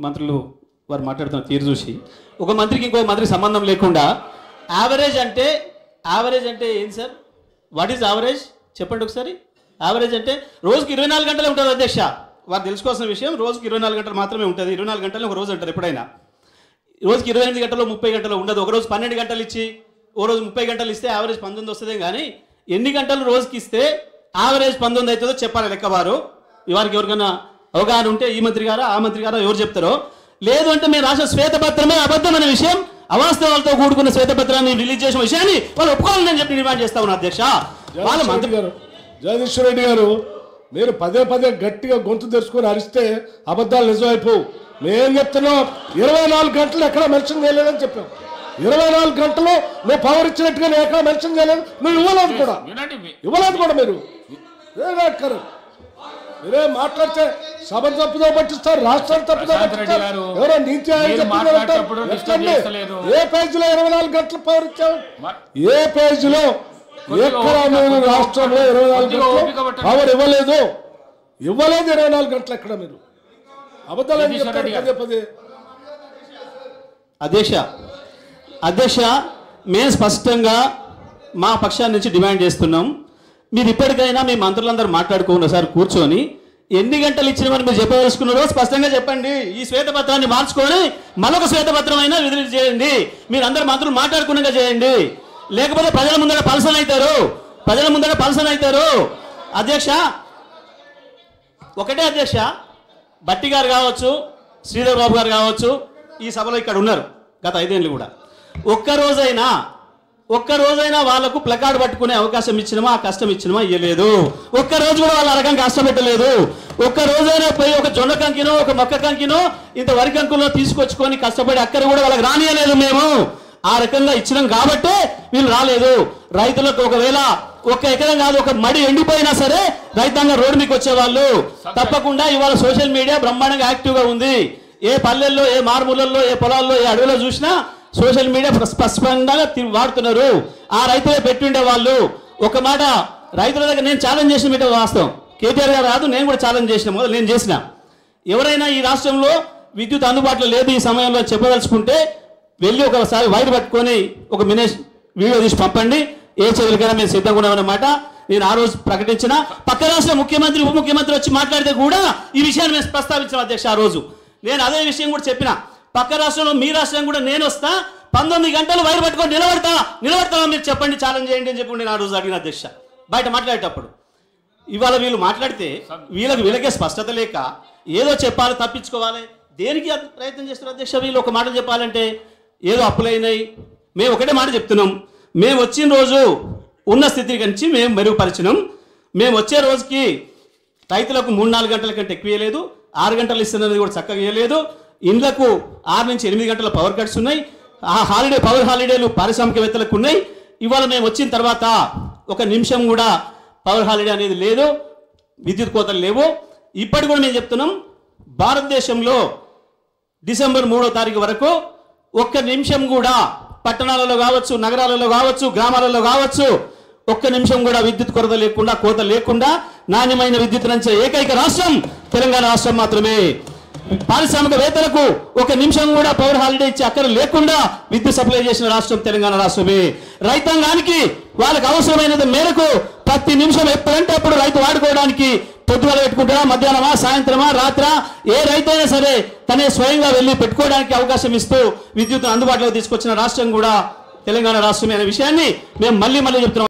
మంత్రులు వారు మాట్లాడుతున్న తీరు చూసి ఒక మంత్రికి ఇంకో మంత్రికి సంబంధం లేకుండా యావరేజ్ అంటే ఏంటి సార్? వాట్ ఈజ్ యావరేజ్ చెప్పండి ఒకసారి. యావరేజ్ అంటే రోజుకి 24 గంటలే ఉంటుంది అధ్యక్ష. వారు తెలుసుకోవాల్సిన విషయం, రోజుకి 24 గంటలు మాత్రమే ఉంటుంది. 24 గంటలు ఒక రోజు అంటారు ఎప్పుడైనా. రోజుకి 28 గంటలు 30 గంటలు ఉండదు. ఒక రోజు 12 గంటలు ఇచ్చి ఓ రోజు 30 గంటలు ఇస్తే యావరేజ్ 19 వస్తుంది. కానీ ఎన్ని గంటలు రోజుకి ఇస్తే యావరేజ్ 19 అవుతుందో చెప్పాలి లెక్కవారు. వారికి ఎవరికైనా అవగాహన ఉంటే ఈ మంత్రి గారా ఆ మంత్రి గారా ఎవరు చెప్తారో. లేదు అంటే మేము రాసిన శ్వేతపత్రమే అబద్ధమైన విషయం, అవాస్తవాలతో కూడుకున్న శ్వేతపత్రాన్ని రిలీజ్ చేసిన విషయాన్ని వాళ్ళు ఒప్పుకోవాలని చెప్పి డిమాండ్ చేస్తా ఉన్నారు అధ్యక్ష. వాళ్ళ మంత్రి గారు జగదీశ్వర్ రెడ్డి గారు, మీరు పదే పదే గట్టిగా గొంతు తెరుచుకొని అరిస్తే అబద్ధాలు నిజమైపోవు. మేం చెప్తున్నాం 24 గంటలు ఎక్కడ మెన్షన్ చేయలేదని చెప్పాం. 24 గంటలు నువ్వు పవర్ ఇచ్చినట్టుగా నేను ఎక్కడ మెన్షన్ చేయలేదు. నువ్వు ఇవ్వలేదు కూడా మీరు మీరే మాట్లాడితే సభను తప్పుదో పట్టిస్తారు, రాష్ట్రాన్ని తప్పుదో పట్టిస్తారు. ఎవరో నీతి ఏ పేజీలో 24 గంటలు పవర్ ఇచ్చావు? ఏ పేజీలో ఎక్కడ మీరు రాష్ట్రంలో 24 గంటలు పవర్ ఇవ్వలేదు? 24 గంటలు ఎక్కడ మీరు అబద్ధాలు అని చెప్తారు పదే పదే. అధ్యక్ష మేము స్పష్టంగా మా పక్షాన్ని నుంచి డిమాండ్ చేస్తున్నాం. మీరు ఇప్పటికైనా మీ మంత్రులందరూ మాట్లాడుకోండి సార్ కూర్చొని. ఎన్ని గంటలు ఇచ్చినామని మీరు చెప్పదలుచుకున్నారో స్పష్టంగా చెప్పండి. ఈ శ్వేతపత్రాన్ని మార్చుకొని మరొక శ్వేతపత్రం అయినా విడుదల చేయండి. మీరు అందరు మంత్రులు మాట్లాడుకున్నాగా చేయండి. లేకపోతే ప్రజల ముందర పల్సన్ అవుతారు. అధ్యక్ష ఒకటే అధ్యక్ష, బట్టి గారు కావచ్చు, శ్రీధర్ బాబు గారు కావచ్చు, ఈ సభలో ఇక్కడ ఉన్నారు గత 5 ఏళ్ళు కూడా. ఒక్కరోజైనా వాళ్ళకు ప్లకార్డ్ పట్టుకునే అవకాశం ఇచ్చినమా, ఆ కష్టం ఇచ్చినమా? ఇవ్వలేదు. ఒక్కరోజు కూడా వాళ్ళ రకం కష్టపెట్టలేదు. ఒక్కరోజైనా పోయి ఒక జొన్న కంకినో ఒక మొక్క కంకినో ఇంత వరి కంకులో తీసుకొచ్చుకొని కష్టపడి అక్కడ కూడా వాళ్ళకి రానియలేదు. మేము ఆ రకంగా ఇచ్చినాం కాబట్టే వీళ్ళు రాలేదు. రైతులకు ఒకవేళ ఒక్క ఎకరం కాదు, ఒక మడి ఎండిపోయినా సరే రైతాంగం రోడ్డు మీకు వచ్చేవాళ్ళు. తప్పకుండా ఇవాళ సోషల్ మీడియా బ్రహ్మాండంగా యాక్టివ్గా ఉంది. ఏ పల్లెల్లో, ఏ మారుమూలల్లో, ఏ పొలాల్లో, ఏ అడవిలో చూసినా సోషల్ మీడియా స్పష్టంగా వాడుతున్నారు. ఆ రైతులే పెట్టుండే వాళ్ళు. ఒక మాట రైతుల దగ్గర నేను ఛాలెంజ్ చేసిన మీట వాస్తవం. కేటీఆర్ గారు రాదు, నేను కూడా ఛాలెంజ్ చేసిన, మొదలు నేను చేసిన. ఎవరైనా ఈ రాష్ట్రంలో విద్యుత్ అందుబాటులో లేదు ఈ సమయంలో చెప్పదలుచుకుంటే వెళ్ళి ఒకసారి వైర్ పట్టుకొని ఒక వీడియో తీసి పంపండి. ఏ చర్యలకైనా మేము సిద్ధంగా ఉన్నామన్నమాట నేను ఆ రోజు ప్రకటించిన. పక్క రాష్ట్ర ముఖ్యమంత్రి ఉప ముఖ్యమంత్రి వచ్చి మాట్లాడితే కూడా ఈ విషయాన్ని మేము ప్రస్తావించిన అధ్యక్ష. ఆ రోజు నేను అదే విషయం కూడా చెప్పిన. పక్క రాష్ట్రంలో మీ రాష్ట్రం కూడా నేను వస్తా, 19 గంటలు వైర్ పట్టుకొని నిలబడతా మీరు చెప్పండి, ఛాలెంజ్ చేయండి అని చెప్పి నేను ఆ రోజు అడిగిన అధ్యక్ష బయట మాట్లాడేటప్పుడు. ఇవాళ వీళ్ళు మాట్లాడితే వీళ్ళకే స్పష్టత లేక ఏదో చెప్పాలి, తప్పించుకోవాలి. దేనికి ప్రయత్నం చేస్తున్నారు అధ్యక్ష? వీళ్ళు ఒక మాట చెప్పాలంటే ఏదో అప్పులైనాయి. మేము ఒకటే మాట చెప్తున్నాం, మేము వచ్చిన రోజు ఉన్న స్థితి నుంచి మేము మెరుగుపరిచినాం. మేము వచ్చే రోజుకి రైతులకు 3-4 గంటల కంటే ఎక్కువ ఇవ్వలేదు, 6 గంటలు ఇస్తున్నది కూడా చక్కగా ఇవ్వలేదు. ఇండ్లకు 6 నుంచి 8 గంటల పవర్ కట్స్ ఉన్నాయి. ఆ పవర్ హాలిడేలు పారిశ్రామికవేత్తలకు ఉన్నాయి. ఇవాళ మేము వచ్చిన తర్వాత 1 నిమిషం కూడా పవర్ హాలిడే అనేది లేదు, విద్యుత్ కోతలు లేవు. ఇప్పటి కూడా మేము చెప్తున్నాం, భారతదేశంలో డిసెంబర్ 3వ తారీఖు వరకు 1 నిమిషం కూడా పట్టణాలలో కావచ్చు, నగరాలలో కావచ్చు, గ్రామాలలో కావచ్చు 1 నిమిషం కూడా విద్యుత్ కొరత లేకుండా, కోత లేకుండా నాణ్యమైన విద్యుత్ నంచే ఏకైక రాష్ట్రం తెలంగాణ రాష్ట్రం మాత్రమే. పారిశ్రామికవేత్తలకు 1 నిమిషం కూడా పవర్ హాలిడే ఇచ్చి అక్కడ లేకుండా విద్యుత్ సప్లై చేసిన రాష్ట్రం తెలంగాణ రాష్ట్రమే. రైతాంగానికి వాళ్ళకి అవసరమైనంత మేరకు ప్రతి నిమిషం ఎప్పుడంటే అప్పుడు రైతు వాడుకోవడానికి పొద్దుగల పెట్టుకుంటారా, మధ్యాహ్నమా, సాయంత్రమా, రాత్రా, ఏ రైతైనా సరే తనే స్వయంగా వెళ్ళి పెట్టుకోవడానికి అవకాశం ఇస్తూ విద్యుత్ అందుబాటులోకి తీసుకొచ్చిన రాష్ట్రం కూడా తెలంగాణ రాష్ట్రమే అనే విషయాన్ని మేము మళ్ళీ చెప్తున్నాం.